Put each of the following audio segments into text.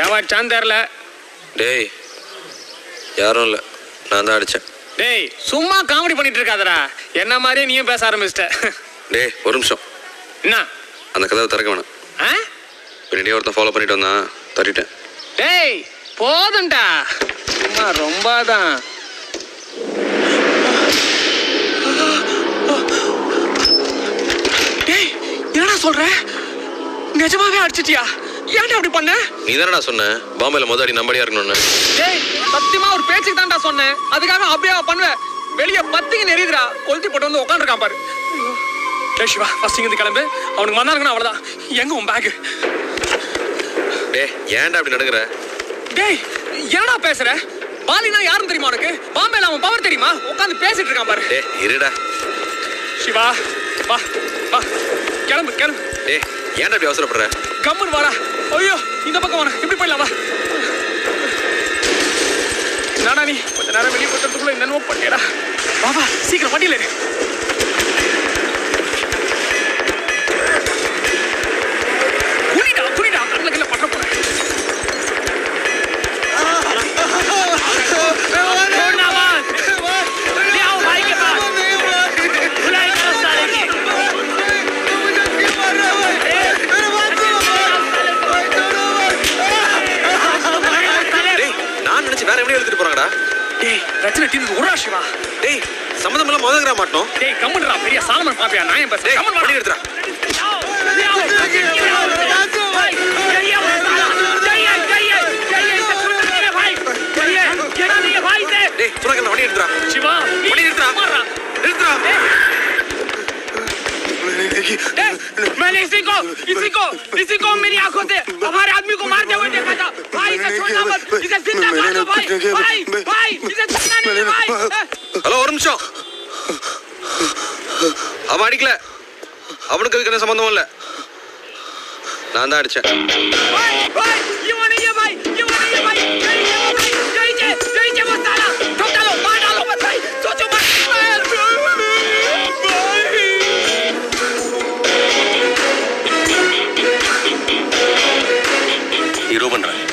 ஏவாச்சான்னு தெரில. டேய் யாரும் இல்லை, நான் தான் அடித்தேன். டேய் சும்மா காமெடி பண்ணிட்டு இருக்காதடா, என்ன மாதிரியே நீயும் பேச ஆரம்பிச்சிட்ட. டேய் ஒரு நிமிஷம். என்ன? அந்த கதவை திறக்க வேணாம். பின்னாடியே ஒருத்தன் ஃபாலோ பண்ணிட்டு வந்தான், தட்டிட்டேன். டேய் போதும்டா, சும்மா ரொம்ப தான். டேய் என்னடா சொல்ற? நிஜமாவே அடிச்சிட்டியா? ஏன்டா அப்படி பண்ண? நீ தானடா சொன்ன பாம்பேல மொத அடி நம்படியா இருக்கணும்னு. டேய் சத்தியமா ஒரு பேச்சுக்கு தான்டா சொன்னேன், அதுக்காக அப்படியே பண்ணுவேன். வெளியே பத்திங்க நெறிதுடா, கொளுத்தி போட்டு வந்து உட்காந்துருக்கான் பாரு. டேய் சிவா ஃபர்ஸ்ட் இங்கிருந்து கிளம்பு, அவனுக்கு வந்தாருக்குன்னா அவ்வளோதான். எங்க உன் பேக்கு? டேய் ஏன்டா அப்படி நடக்குற? டேய் என்னடா பேசுற? பாலினா யாருன்னு தெரியுமா உனக்கு? பாம்பேல அவன் பவர் தெரியுமா? உட்காந்து பேசிட்டு இருக்கான் பாரு. டேய் இருடா. சிவா வா வா கிளம்பு கிளம்பு. டேய் ஏன்டா அப்படி அவசரப்படுற? கம்முன்னு வாடா. ஐயோ இந்த பக்கம் வாடா, இப்படி போயிடலாம் வா. நானா நீ கொஞ்ச நேரம் வெளியே போகிறதுக்குள்ள என்னென்னமோ பண்ணிடா. வா வா சீக்கிரம் வண்டியில் இரு. குனிடா குனிடா, கண்ணில் கீழே பற்ற போறேன். வேற எப்படி எடுத்துட்டு போறாங்கடா? டேய் பிரச்சனை தீர்ந்து உரா சிவா. டேய் சம்மதம் எல்லாம் மோதங்கற மாட்டோம். டேய் கம்முன்றா, பெரிய சாலமன் பாப்பியா நான் ஏன் பேசுறேன்? கம்மன் வண்டி எடுத்துடா. டேய் சுரங்கன வண்டி எடுத்துடா. சிவா வண்டி எடுத்துடா. எடுத்துடா. मैंने इसी को मेरी आंखों से हमारे आदमी को मारते हुए देखा था। भाई इसे छोड़ना मत, इसे जिंदा मार दो भाई, भाई इसे छोड़ना नहीं भाई। ஹலோ ஒரு நிமிஷம். அவன் அடிக்கல, அவனுக்கு அதுக்கு என்ன சம்பந்தமும் இல்லை, நான் தான் அடிச்சேன். भाई ये वो नहीं है भाई, ये वो नहीं है भाई, वो साला ठोक डालो, मार डालो मत भाई, सोचो मत। हीरो बन रहा है,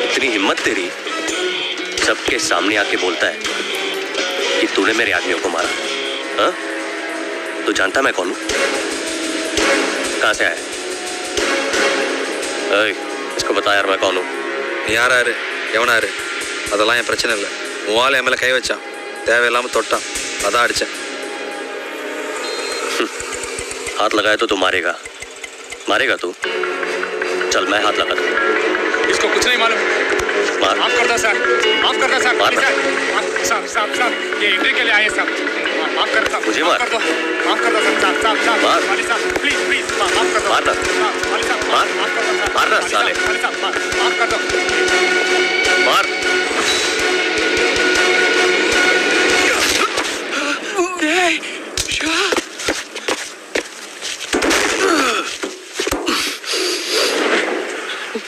इतनी हिम्मत तेरी, सबके सामने आके बोलता है कि तूने मेरे आदमियों को मारा। हाँ तू जानता मैं कौन हूं? कहां से आया? इसको बता यार मैं कौन हूं? நீ யாராரு எவனாரு அதெல்லாம் என் பிரச்சனை இல்லை. உன் ஆள் என் மேலே கை வச்சான், தேவையில்லாமல் தொட்டான், அதான் அடித்தேன். हाथ लगाए तो तू मारेगा, मारेगा तू? चल मैं हाथ लगा दूं। इसको कुछ नहीं मालूम। माफ करता सर, माफ करता सर, साहब साहब साहब ये एंट्री के लिए आए साहब, माफ करता मुझे मार, माफ करता सर, साहब मार वाली साहब प्लीज प्लीज माफ कर दो, मारना वाली साहब मार, माफ कर दो सर, मारना साले, वाली साहब माफ कर दो, मार।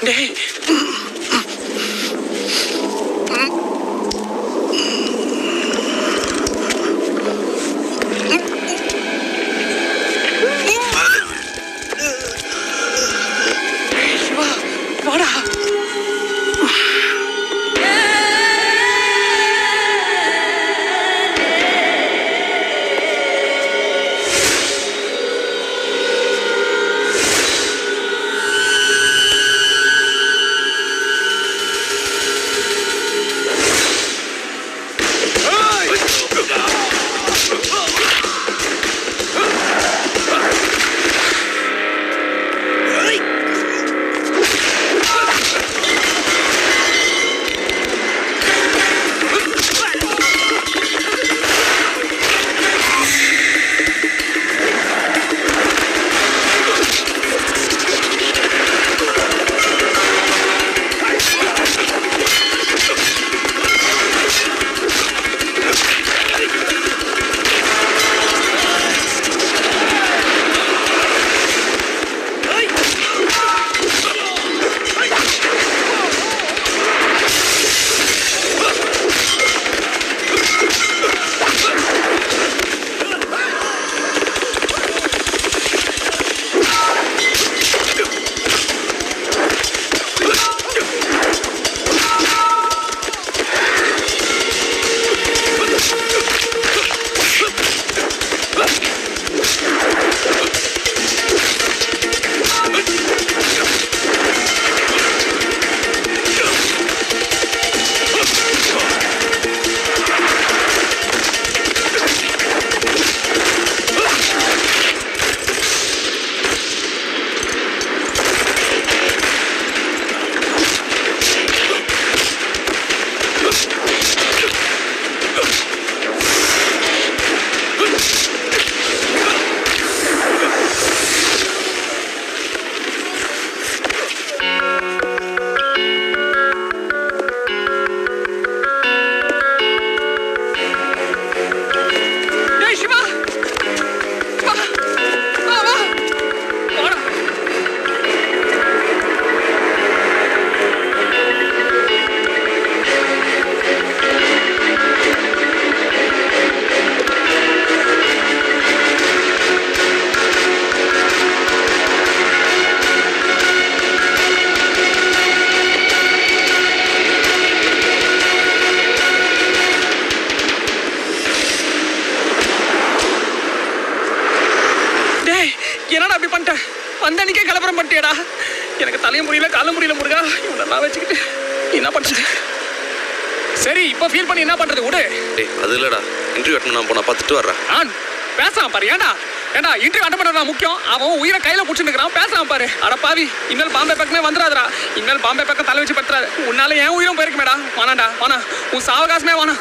டேய் சிவா வாடா. கலவரம் பண்ணிட்டியடா. எனக்கு தலையும் புரியல காலம் புரியல முருகா. இவனை நான் வச்சுக்கிட்டு என்ன பண்றது? சரி இப்ப ஃபீல் பண்ணி என்ன பண்றது விடு. டேய் அது இல்லடா, இன்டர்வியூ அட்டெண்ட் நான் போனா பார்த்துட்டு வர்றேன். நான் பேசலாம் பாரு. ஏண்டா இன்டர்வியூ அட்டன் பண்றதா முக்கியம். அவன் உயிரை கையில புடிச்சுட்டு இருக்கிறான். பேசலாம் பாரு. அட பாவி, இனிமேல் பாம்பே பக்கமே வந்துடாதடா. இனிமேல் பாம்பே பக்கம் தலை வச்சு பத்துறாரு. உன்னால ஏன் உயிரும் போயிருக்குமேடா. வானாண்டா வானா, உன் சாவகாசமே வானா.